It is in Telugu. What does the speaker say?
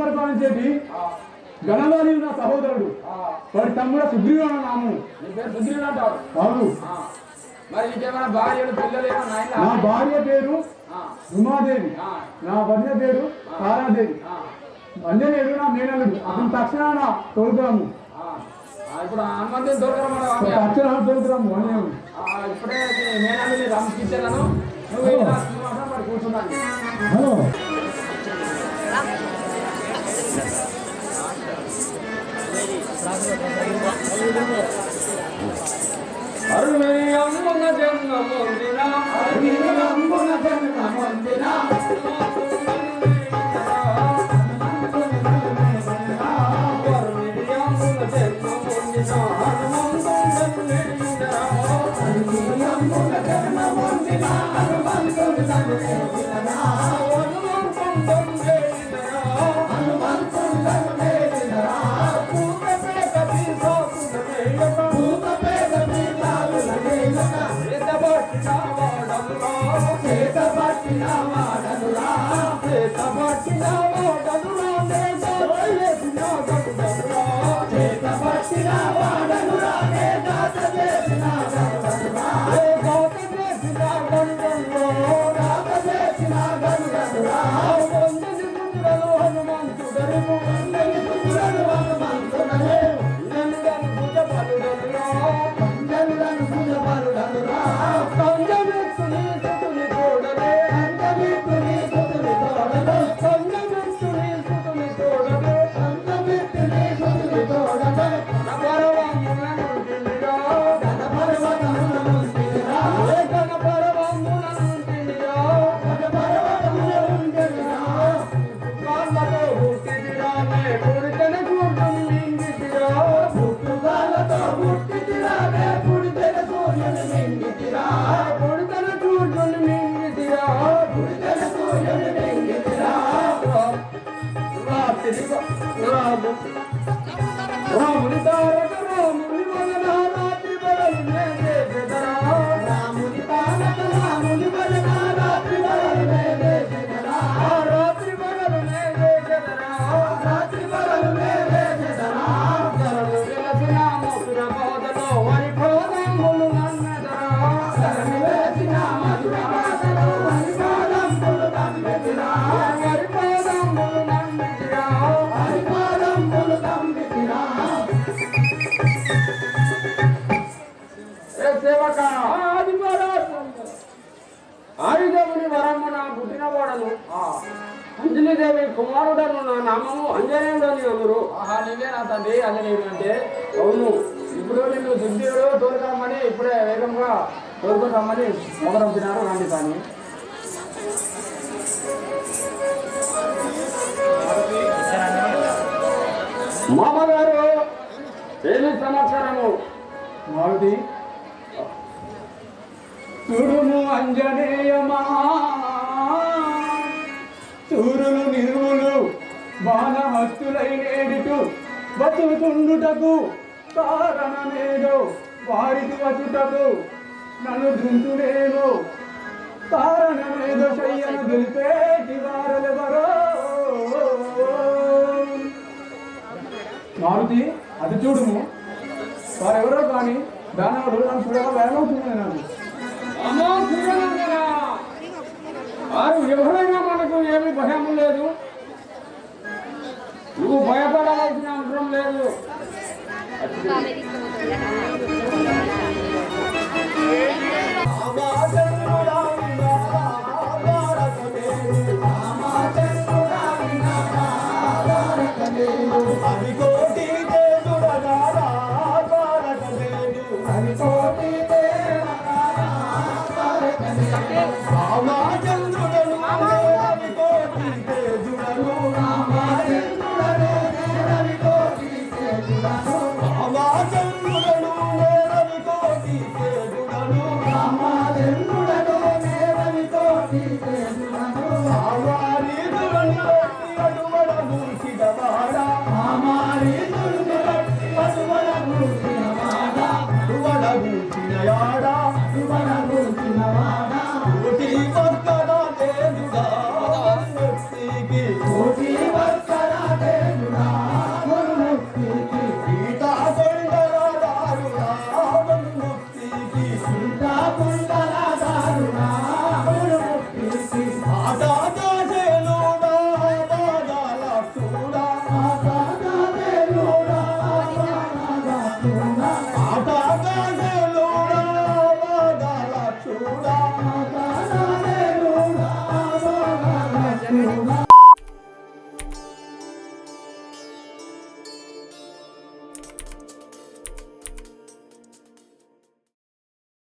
పరిపాలించేది గణవారి నా సహోదరుడు వాడి తమ్ముడు సుగ్రీవుడు నాము. సుగ్రీవుడు అంటారు. అవును. మరి ఇంకేమైనా భార్యలు పిల్లలు నా భార్య పేరు ఉమాదేవి, నా వదిన పేరు తారాదేవి, అంజనేయుడు నా మేనల్లుడు. అతను తక్షణ తోలుకురాము. ఇప్పుడు హనుమంతుని తక్షణ తోలుకురాము. ఇప్పుడే మేనల్లుని రామకృష్ణను నువ్వు కూర్చున్నాను. హలో అరుణి అమ్మున జన్మ పొందిన అరుణి అమ్మున జన్మ పొందిన హనుమంతుని ఆయుధముని వరమున పుట్టినవాడను అంజలిదేవి కుమారుడను నా నామము అంజనేయుడు అని అందరు. ఆహా నీవే నా తండ్రి అంజనేయుడు అంటే. అవును. ఇప్పుడు నిన్ను దుర్దేవుడు తోలుకరమ్మని ఇప్పుడే వేగంగా తోలుకుంటామని మొదలంపినారు రండి. కానీ మామగారు ఏమి సమాచారము? మారుతి చూడుము అంజనేయమా, సూరులు నిరువులు బాణహస్తులై నేడుటు బతుకుతుండుటకు కారణమేదో వారికి వచ్చుటకు నన్ను ధృంతుడేమో కారణమేదో చెయ్యను దులిపేటి వారెవరో. మారుతి అది చూడుము, వారెవరో కానీ దానవుడు నన్ను చూడగా వేలవుతున్నాయి. నాకు అమ్మా సూర్యనందనా, వారు ఎవరైనా మనకు ఏమి భయము లేదు, నువ్వు భయపడవలసిన అవసరం లేదు. యాడా